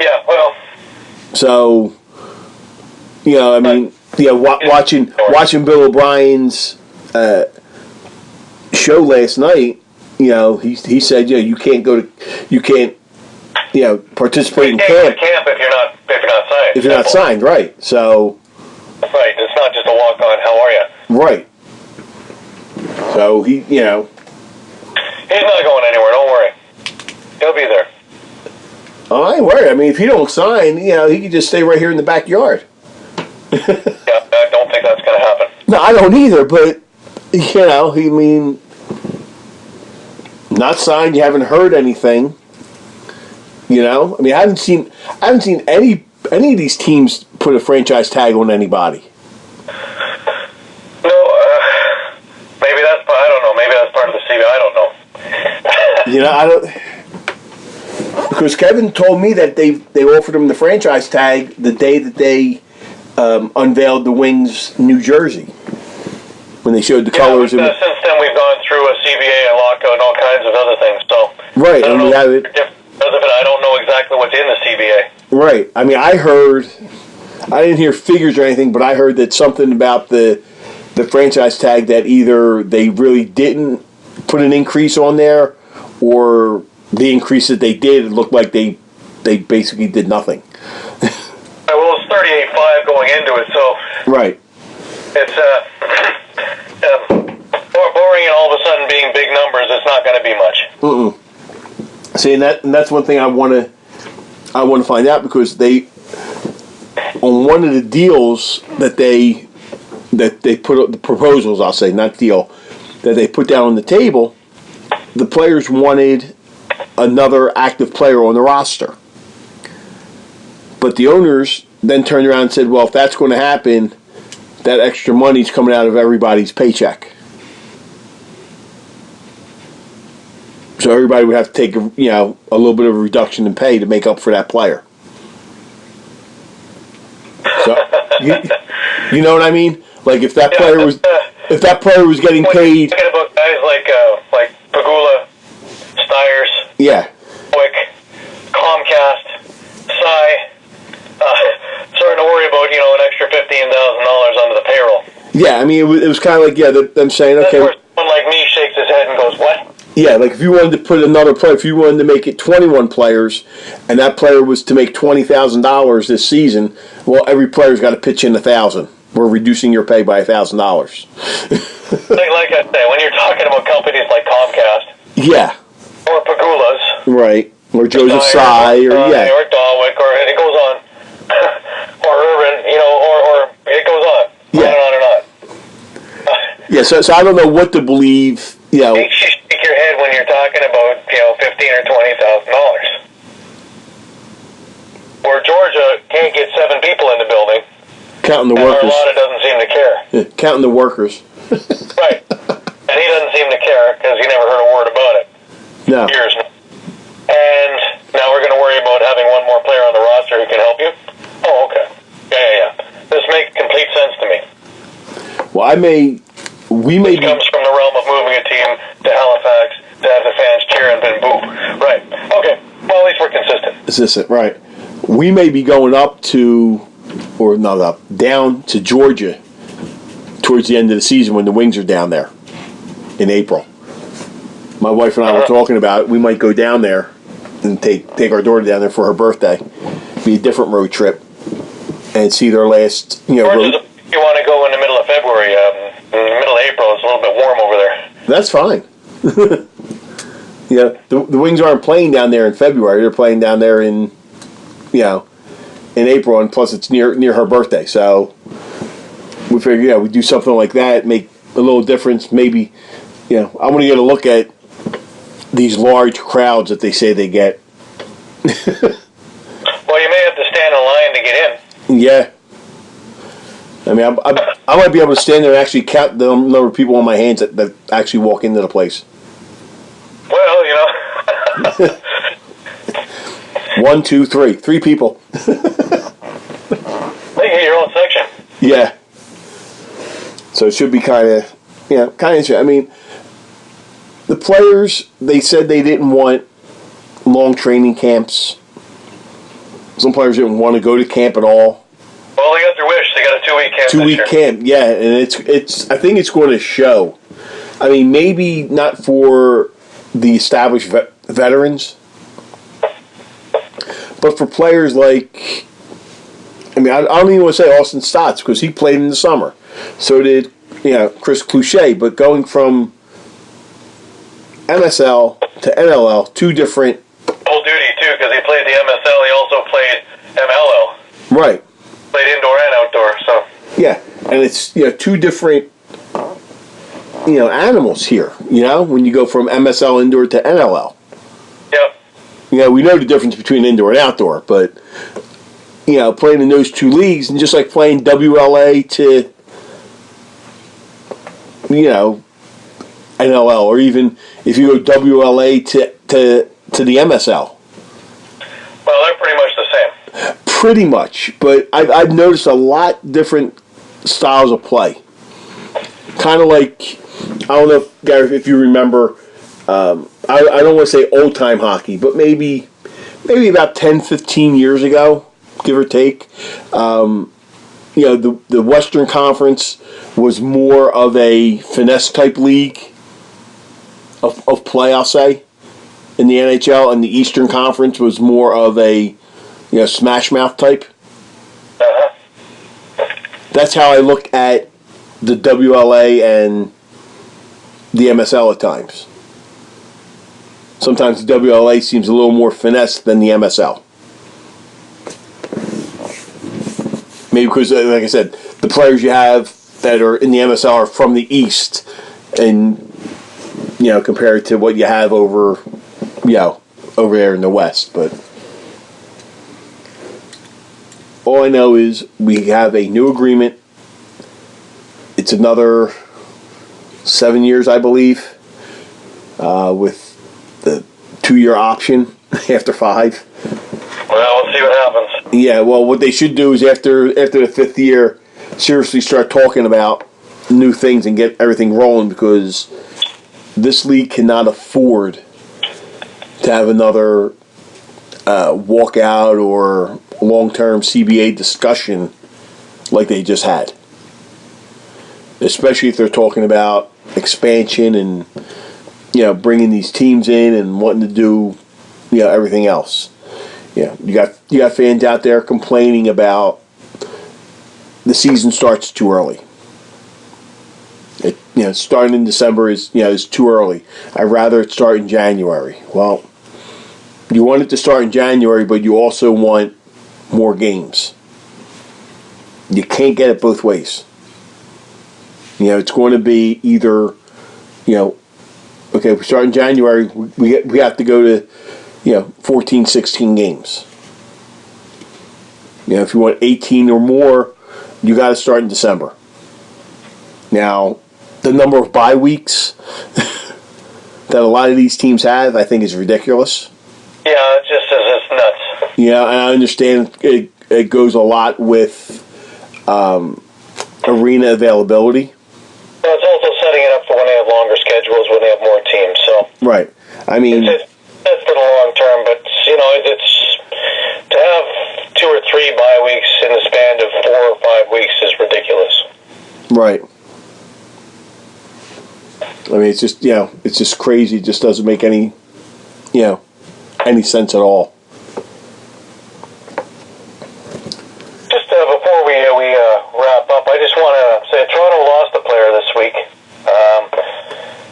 Yeah, well. So, I mean, watching Bill O'Brien's show last night, he said, you can't participate in camp. If you're not signed. If you're not signed, right? So. Right, it's not just a walk on. How are you? Right. So he, he's not going anywhere. Don't worry, he'll be there. Oh, I ain't worried. I mean, if he don't sign, he can just stay right here in the backyard. Yeah, I don't think that's going to happen. No, I don't either. But not signed. You haven't heard anything. I mean, I haven't seen any of these teams put a franchise tag on anybody. No, maybe that's. I don't know. Maybe that's part of the CBA. I don't know. I don't. Because Kevin told me that they offered him the franchise tag the day that they unveiled the Wings New Jersey when they showed the colors. Since then, we've gone through a CBA and lockout and all kinds of other things. So right, and we have it. I don't know exactly what's in the CBA. Right. I mean, I didn't hear figures or anything, but I heard that something about the franchise tag that either they really didn't put an increase on there, or the increase that they did, it looked like they basically did nothing. Well, it's 38.5 going into it, so right. It's boring, and all of a sudden being big numbers, it's not going to be much. See, and that's one thing I want to find out, because they, on one of the deals that they put up, the proposals, I'll say, not deal, that they put down on the table, the players wanted another active player on the roster. But the owners then turned around and said, well, if that's going to happen, that extra money's coming out of everybody's paycheck. So everybody would have to take a little bit of a reduction in pay to make up for that player. So you know what I mean? Like if that player was getting paid. Talking about guys like Pagula, Stiers, Quick, Comcast, starting to worry about an extra $15,000 onto the payroll. Yeah, I mean it was kind of like them saying, okay. That's where someone like me shakes his head and goes, what? Yeah, like if you wanted to put another player, if you wanted to make it 21 players, and that player was to make $20,000 this season, well, every player's got to pitch in $1,000. We're reducing your pay by $1,000. like I say, when you're talking about companies like Comcast, or Pagulas, right, or Joseph Tsai, or Dalwick, or it goes on, or Urban, or it goes on, on and on. So I don't know what to believe. You shake your head when you're talking about $15,000 or $20,000. Where Georgia can't get 7 people in the building, counting the workers. Arlotta doesn't seem to care. Yeah, counting the workers. Right, and he doesn't seem to care because he never heard a word about it. No. Years. And now we're going to worry about having one more player on the roster who can help you. Oh, okay. Yeah. This makes complete sense to me. Well, This comes from the realm of moving a team to Halifax to have the fans cheer and then boo. Right. Okay. Well, at least we're consistent. Consistent, right. We may be going down to Georgia towards the end of the season when the Wings are down there in April. My wife and I were talking about it. We might go down there and take our daughter down there for her birthday. Be a different road trip and see their last, you want to go in the middle of February, in the middle of April. It's a little bit warm over there. That's fine. The Wings aren't playing down there in February. They're playing down there in April, and plus it's near her birthday. So we figure, we do something like that, make a little difference. Maybe, I want to get a look at these large crowds that they say they get. Well, you may have to stand in line to get in. Yeah. I mean, I might be able to stand there and actually count the number of people on my hands that actually walk into the place. Well, 1, 2, 3. 3 people. You get your own section. Yeah. So it should be kind of interesting. I mean, the players, they said they didn't want long training camps. Some players didn't want to go to camp at all. Well, they got their wish. They got a 2-week camp. 2-week camp, yeah, and it's. I think it's going to show. I mean, maybe not for the established veterans, but for players like. I mean, I don't even want to say Austin Stotts because he played in the summer. So did Chris Clouche. But going from MSL to NLL, 2 different. Full duty too, because he played the MSL. He also played MLL. Right. Played indoor and outdoor. So. Yeah, and it's 2 different animals here. When you go from MSL indoor to NLL. Yep. We know the difference between indoor and outdoor, but playing in those 2 leagues, and just like playing WLA to NLL, or even if you go WLA to the MSL. Well, they're pretty much the same. Pretty much, but I've noticed a lot different styles of play. Kind of like, I don't know, Gary, if you remember, I don't want to say old-time hockey, but maybe about 10, 15 years ago, give or take, the Western Conference was more of a finesse-type league of play, I'll say, in the NHL, and the Eastern Conference was more of a smash mouth type. Uh-huh. That's how I look at the WLA and the MSL at times. Sometimes the WLA seems a little more finesse than the MSL. Maybe because, like I said, the players you have that are in the MSL are from the East, and compared to what you have over there in the West, but. All I know is we have a new agreement. It's another 7 years, I believe, with the 2-year option after 5. Well, we'll see what happens. Yeah, well, what they should do is after the 5th year, seriously start talking about new things and get everything rolling, because this league cannot afford to have another walkout or long-term CBA discussion like they just had. Especially if they're talking about expansion and bringing these teams in and wanting to do everything else. You got fans out there complaining about the season starts too early. Starting in December is too early. I'd rather it start in January. Well, you want it to start in January, but you also want more games. You can't get it both ways. It's going to be either, okay, if we start in January, we have to go to, 14, 16 games. If you want 18 or more, you got to start in December. Now, the number of bye weeks that a lot of these teams have, I think, is ridiculous. Yeah, it's nuts. Yeah, and I understand it goes a lot with arena availability. Well, it's also setting it up for when they have longer schedules, when they have more teams. So right. I mean, it's for the long term, but it's to have 2 or 3 bye weeks in the span of 4 or 5 weeks is ridiculous. Right. I mean, it's just it's just crazy. It just doesn't make any any sense at all. Just before we wrap up, I just want to say Toronto lost a player this week.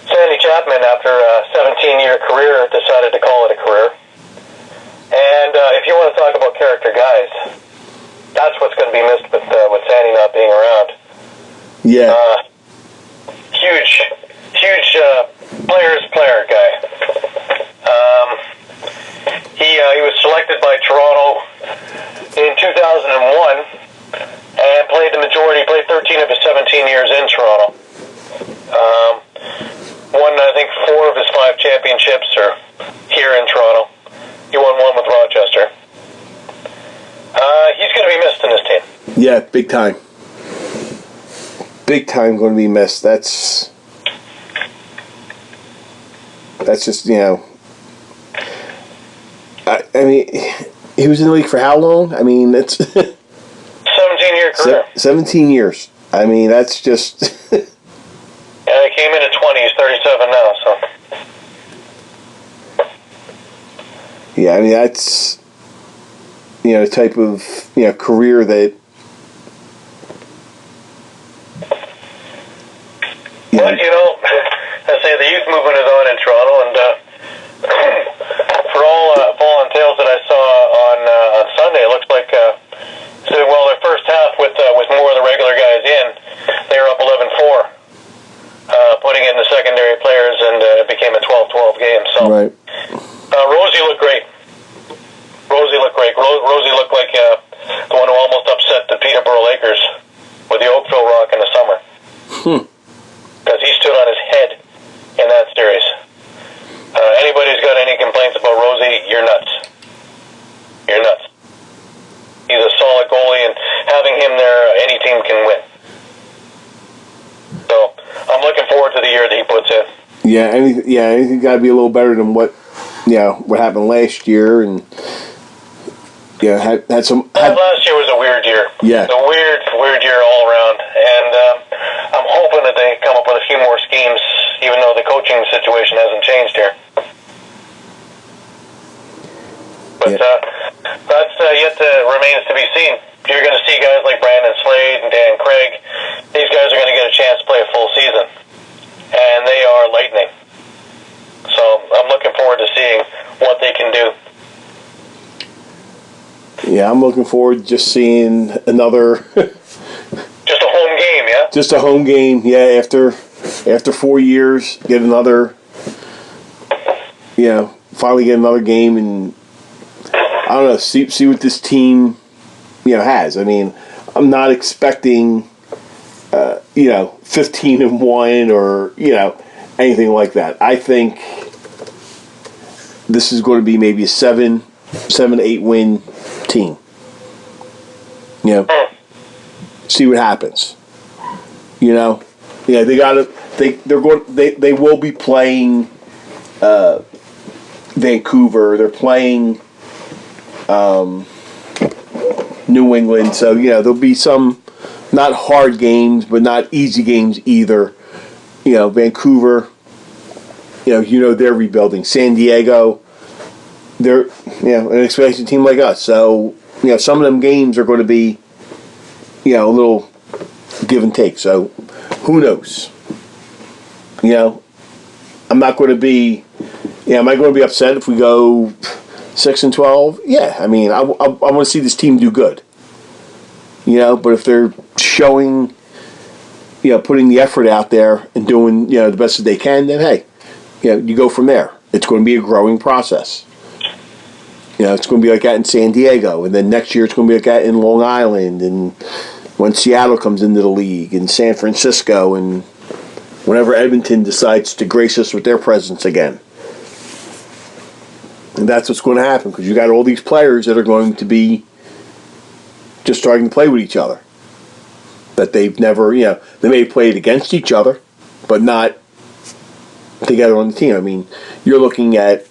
Sandy Chapman, after a 17-year career, decided to call it a career. And if you want to talk about character guys, that's what's going to be missed with Sandy not being around. Yeah. Huge player's player guy. He was selected by Toronto in 2001 and played 17 years in Toronto. Won, I think, 4 of his 5 championships are here in Toronto. He won 1 with Rochester. He's going to be missed in this team. Yeah, big time. Big time going to be missed. That's just, you know... I mean, he was in the league for how long? I mean, it's... 17-year career. 17 years. I mean, that's just... Yeah, he came in at 20. He's 37 now, so... Yeah, I mean, that's... You know, the type of, you know, career that... But, you know, I say the youth movement is on in Toronto, and for all tales that I saw on Sunday, it looks like, well, their first half with more of the regular guys in, they were up 11-4, putting in the secondary players, and it became a 12-12 game. So, right. Rosie looked great. Rosie looked like the one who almost upset the Peterborough Lakers with the Oakville Rock in the summer. Because he stood on his head in that series. Anybody who's got any complaints about Rosie, you're nuts. You're nuts. He's a solid goalie, and having him there, any team can win. So, I'm looking forward to the year that he puts in. Yeah, anything got to be a little better than what happened last year, and had some. Last year was a weird year. Yeah, it was a weird year all around, and I'm hoping that they come up with a few more schemes, even though the coaching situation hasn't changed here. But that's yet to remains to be seen. You're going to see guys like Brandon Slade and Dan Craig. These guys are going to get a chance to play a full season, and they are lightning. So I'm looking forward to seeing what they can do. Yeah, I'm looking forward to just seeing another... Just a home game, yeah? Just a home game, yeah, after 4 years, get another... finally get another game, and I don't know, see what this team, has. I mean, I'm not expecting, 15-1 or, anything like that. I think this is going to be maybe a 7-8 win team. See what happens. They will be playing Vancouver. They're playing New England, so there'll be some not hard games, but not easy games either. Vancouver, they're rebuilding. San Diego, they're an expansion team like us. So some of them games are going to be a little give and take. So who knows? I'm not going to be. Am I going to be upset if we go 6-12? Yeah, I mean, I want to see this team do good. But if they're showing, putting the effort out there and doing, the best that they can, then hey, you go from there. It's going to be a growing process. It's going to be like that in San Diego, and then next year it's going to be like that in Long Island, and when Seattle comes into the league, and San Francisco, and whenever Edmonton decides to grace us with their presence again. And that's what's going to happen, because you got all these players that are going to be just starting to play with each other. That they've never, they may have played against each other, but not together on the team. I mean, you're looking at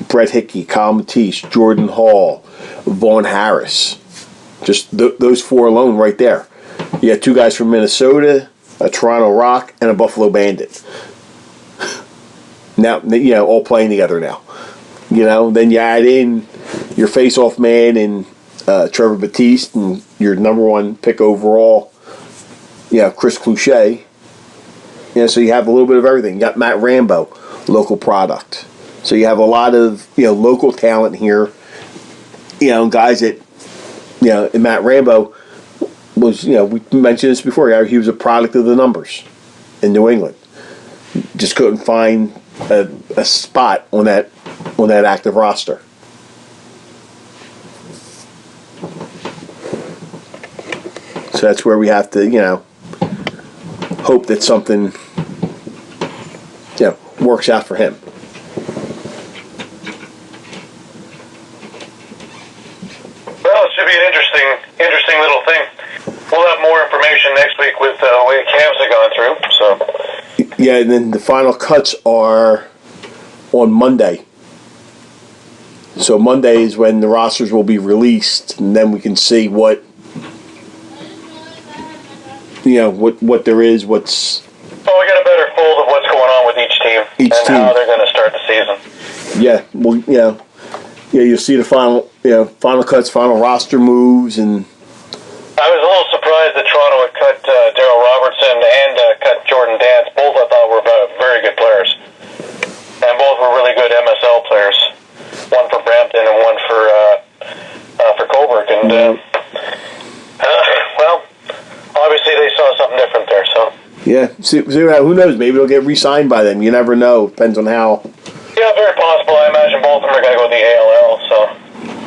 Brett Hickey, Kyle Matisse, Jordan Hall, Vaughn Harris. Just those 4 alone right there. You got 2 guys from Minnesota, a Toronto Rock, and a Buffalo Bandit. Now, all playing together now. Then you add in your face-off man and Trevor Batiste and your number 1 pick overall, Chris Clouche. So you have a little bit of everything. You got Matt Rambo, local product. So you have a lot of local talent here. Guys that and Matt Rambo was we mentioned this before. He was a product of the numbers in New England. Just couldn't find a spot on that active roster. So that's where we have to hope that something, works out for him. Well, it should be an interesting little thing. We'll have more information next week with the way camps have gone through. So. Yeah, and then the final cuts are on Monday. So Monday is when the rosters will be released, and then we can see what there is, what's. Well, we got a better fold of what's going on with each team and how they're going to start the season. Yeah, well, you'll see the final cuts, final roster moves, and. I was a little surprised that Toronto had cut Darryl Robertson and cut Jordan Dance. Both I thought were very good players, and both were really good MSL players. One for Brampton and one for Coburg, and well, obviously they saw something different there. So yeah, see, who knows? Maybe they'll get re-signed by them. You never know. Depends on how. Yeah, very possible. I imagine both of them are going to go to the ALL. So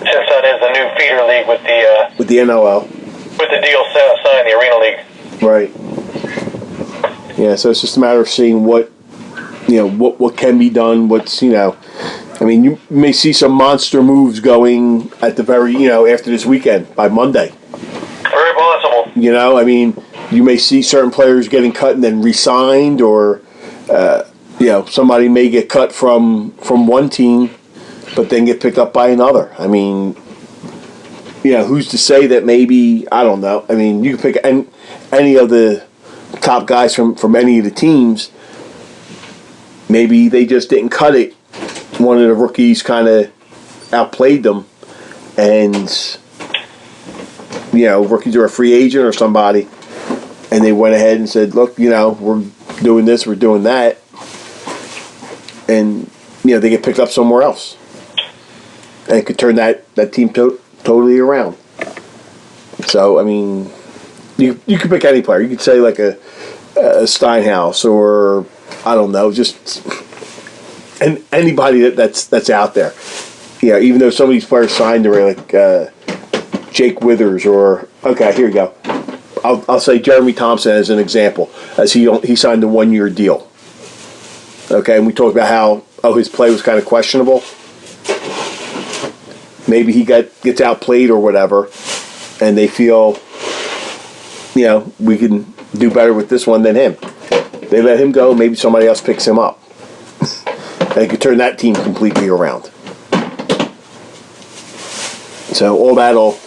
since that is the new feeder league with the NLL. With the deal signed, the Arena League. Right. Yeah, so it's just a matter of seeing what can be done, what's, I mean, you may see some monster moves going at the very, after this weekend, by Monday. Very possible. I mean, you may see certain players getting cut and then re-signed, or, somebody may get cut from one team, but then get picked up by another. I mean, who's to say that maybe, I don't know. I mean, you can pick any of the top guys from any of the teams. Maybe they just didn't cut it. One of the rookies kind of outplayed them. And, rookies are a free agent or somebody. And they went ahead and said, look, we're doing this, we're doing that. And, they get picked up somewhere else. And it could turn that team totally around. So, I mean, you could pick any player. You could say like a Steinhaus, or I don't know, just anybody that's out there. Even though some of these players signed already, like Jake Withers, or okay, here you go. I'll say Jeremy Thompson as an example, as he signed a 1-year deal. Okay, and we talked about how his play was kind of questionable. Maybe he gets outplayed or whatever, and they feel, we can do better with this one than him. They let him go. Maybe somebody else picks him up, and it could turn that team completely around. So all that'll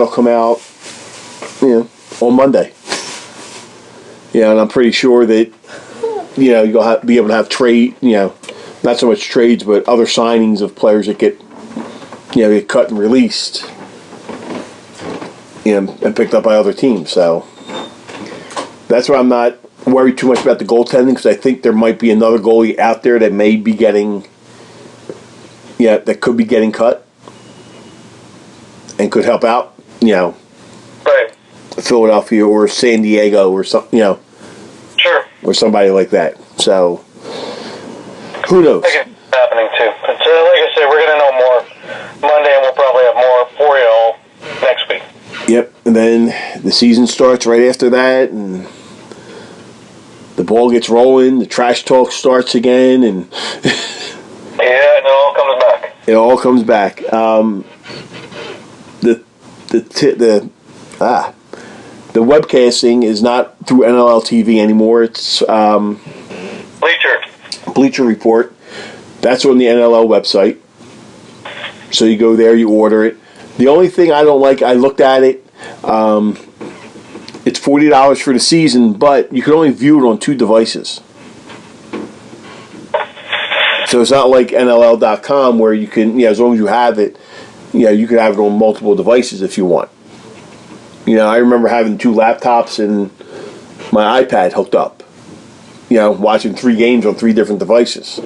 come out, on Monday. And I'm pretty sure that you'll be able to have trade, not so much trades, but other signings of players that get cut and released, and picked up by other teams. So that's why I'm not worried too much about the goaltending, because I think there might be another goalie out there that may be that could be getting cut and could help out, right, Philadelphia or San Diego or something, sure, or somebody like that. So who knows? I think it's happening too. But like I said, we're going to know more Monday, and we'll probably have more for you all next week. Yep, and then the season starts right after that, and the ball gets rolling, the trash talk starts again, and yeah, it all comes back. It all comes back. The webcasting is not through NLL TV anymore. It's Bleacher Report. That's on the NLL website. So you go there, you order it. The only thing I don't like, I looked at it. It's $40 for the season, but you can only view it on 2 devices. So it's not like NLL.com where you can, as long as you have it, you can have it on multiple devices if you want. I remember having 2 laptops and my iPad hooked up, watching 3 games on 3 different devices.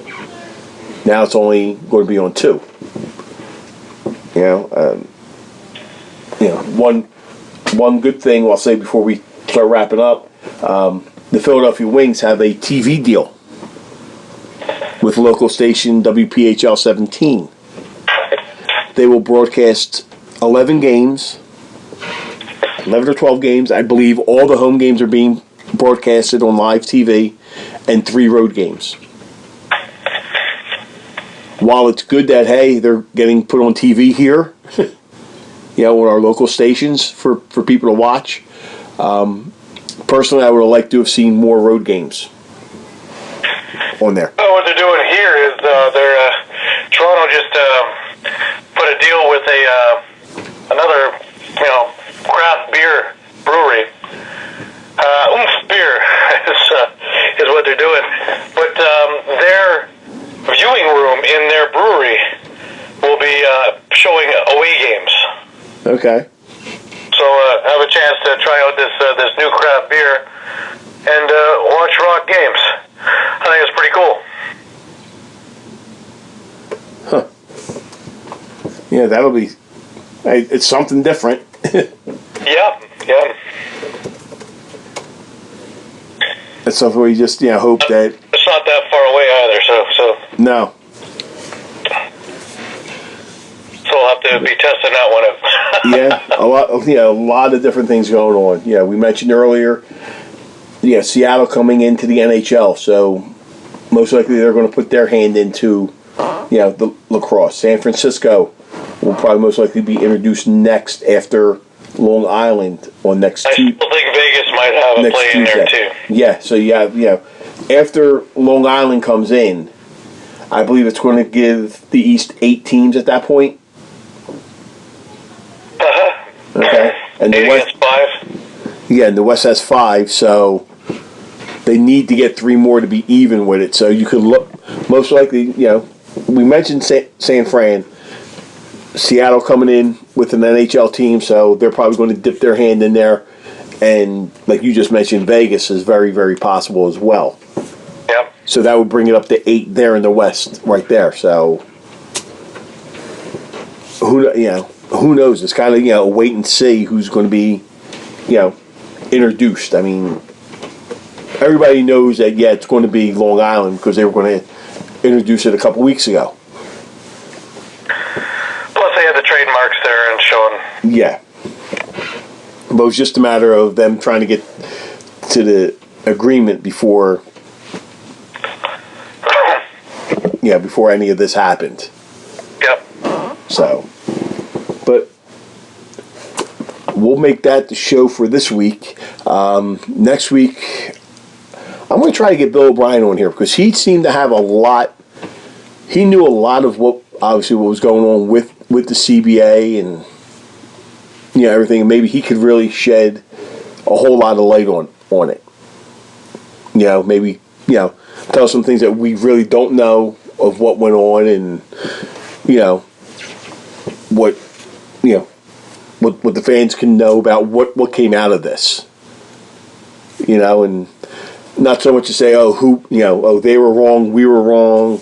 Now it's only going to be on 2. One good thing I'll say before we start wrapping up, the Philadelphia Wings have a TV deal with local station WPHL 17. They will broadcast 11 or 12 games. I believe all the home games are being broadcasted on live TV, and 3 road games. While it's good that, hey, they're getting put on TV here, on our local stations for people to watch, personally, I would have liked to have seen more road games on there. Well, what they're doing here is Toronto just put a deal with another craft beer brewery. Beer is what they're doing, but their viewing room in their brewery will be showing away games. Okay. So have a chance to try out this new craft beer and watch Rock games. I think it's pretty cool. Huh. Yeah, that'll be. It's something different. Yeah. It's something where you just hope that it's not that far away either. So no. So we'll have to be testing that one out. Yeah, a lot of different things going on. Yeah, we mentioned earlier. Yeah, Seattle coming into the NHL, so most likely they're going to put their hand into the lacrosse. San Francisco will probably most likely be introduced next after Long Island on next Tuesday. I still think Vegas might have a play in there too. Yeah, so after Long Island comes in, I believe it's going to give the East 8 teams at that point. Okay, and the West 5. Yeah, and the West has 5, so they need to get 3 more to be even with it. So you could look most likely. We mentioned San Fran. Seattle coming in with an NHL team, so they're probably going to dip their hand in there. And like you just mentioned, Vegas is very, very possible as well. Yep. So that would bring it up to 8 there in the West, right there. So who knows? It's kind of a wait and see who's going to be introduced. I mean, everybody knows that it's going to be Long Island because they were going to introduce it a couple weeks ago. Plus, they had the trademarks there and showing. Yeah. But it was just a matter of them trying to get to the agreement before before any of this happened. Yep. So, but we'll make that the show for this week. Next week, I'm going to try to get Bill O'Brien on here because he seemed to have a lot. He knew a lot of what was going on with the CBA and everything. And maybe he could really shed a whole lot of light on it. Maybe tell some things that we really don't know of what went on and what the fans can know about what came out of this. And not so much to say, they were wrong, we were wrong.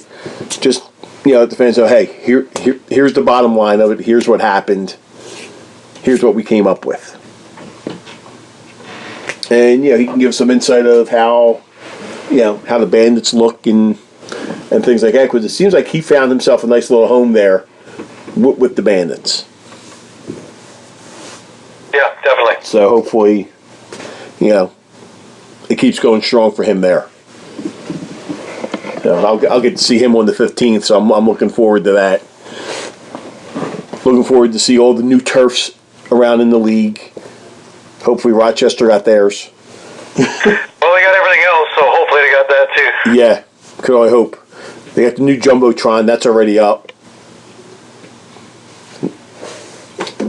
Just, the fans know, hey, here's the bottom line of it. Here's what happened. Here's what we came up with. And, he can give some insight of how the Bandits look and things like that. Because it seems like he found himself a nice little home there with the Bandits. Yeah, definitely. So hopefully, it keeps going strong for him there. I'll get to see him on the 15th, so I'm looking forward to that. Looking forward to see all the new turfs around in the league. Hopefully Rochester got theirs. Well, they got everything else, so hopefully they got that too. Yeah, could only hope. They got the new Jumbotron, that's already up.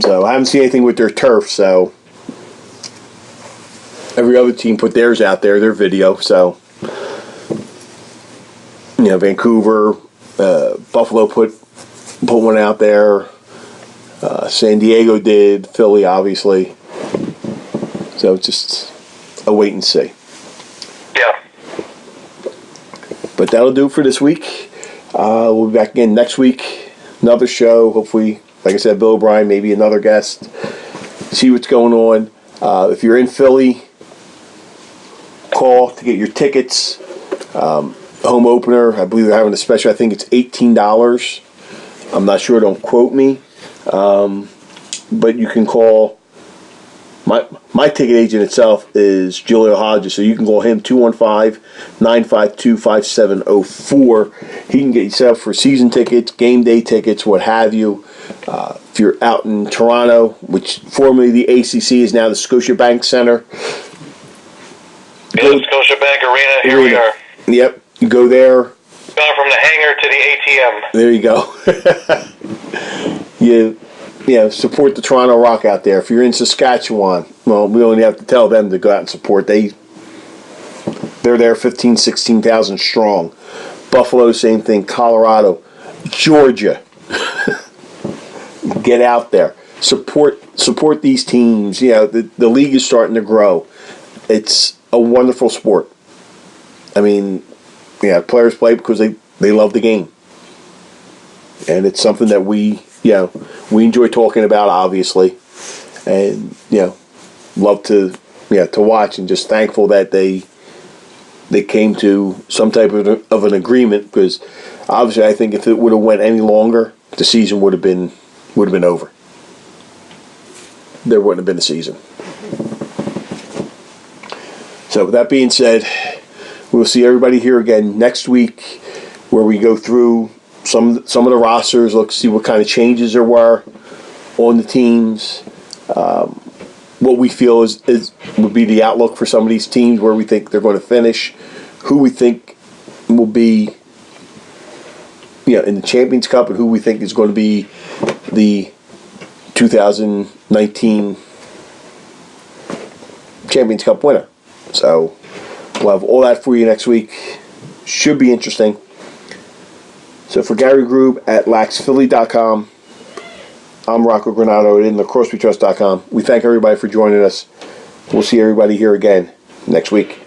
So I haven't seen anything with their turf, so every other team put theirs out there, their video, so Vancouver, Buffalo put one out there, San Diego did, Philly obviously, so just a wait and see. Yeah. But that'll do it for this week. We'll be back again next week, another show, hopefully, like I said, Bill O'Brien, maybe another guest, see what's going on. If you're in Philly, call to get your tickets. Home opener, I believe they're having a special. I think it's $18. I'm not sure, don't quote me. But you can call My ticket agent itself is Julio Hodges, so you can call him 215-952-5704. He can get you set up for season tickets, game day tickets, what have you. If you're out in Toronto, which formerly the ACC is now the Scotiabank Center. Yeah, Scotiabank Arena, here we are. Yep, you go there. Gone from the hangar to the ATM. There you go. You support the Toronto Rock out there. If you're in Saskatchewan, well, we only have to tell them to go out and support. They're there 15,000, 16,000 strong. Buffalo, same thing. Colorado, Georgia. Get out there. Support these teams. The league is starting to grow. It's a wonderful sport. I mean, players play because they love the game. And it's something that we enjoy talking about, obviously, and love to watch, and just thankful that they came to some type of an agreement, because obviously I think if it would have went any longer, the season would have been over. There wouldn't have been a season. So with that being said, we'll see everybody here again next week, where we go through some of the rosters, look, see what kind of changes there were on the teams, what we feel would be the outlook for some of these teams, where we think they're going to finish, who we think will be in the Champions Cup, and who we think is going to be the 2019 Champions Cup winner. So we'll have all that for you next week. Should be interesting. So for Gary Groob at laxphilly.com, I'm Rocco Granato at InLacrosseWeTrust.com. We thank everybody for joining us. We'll see everybody here again next week.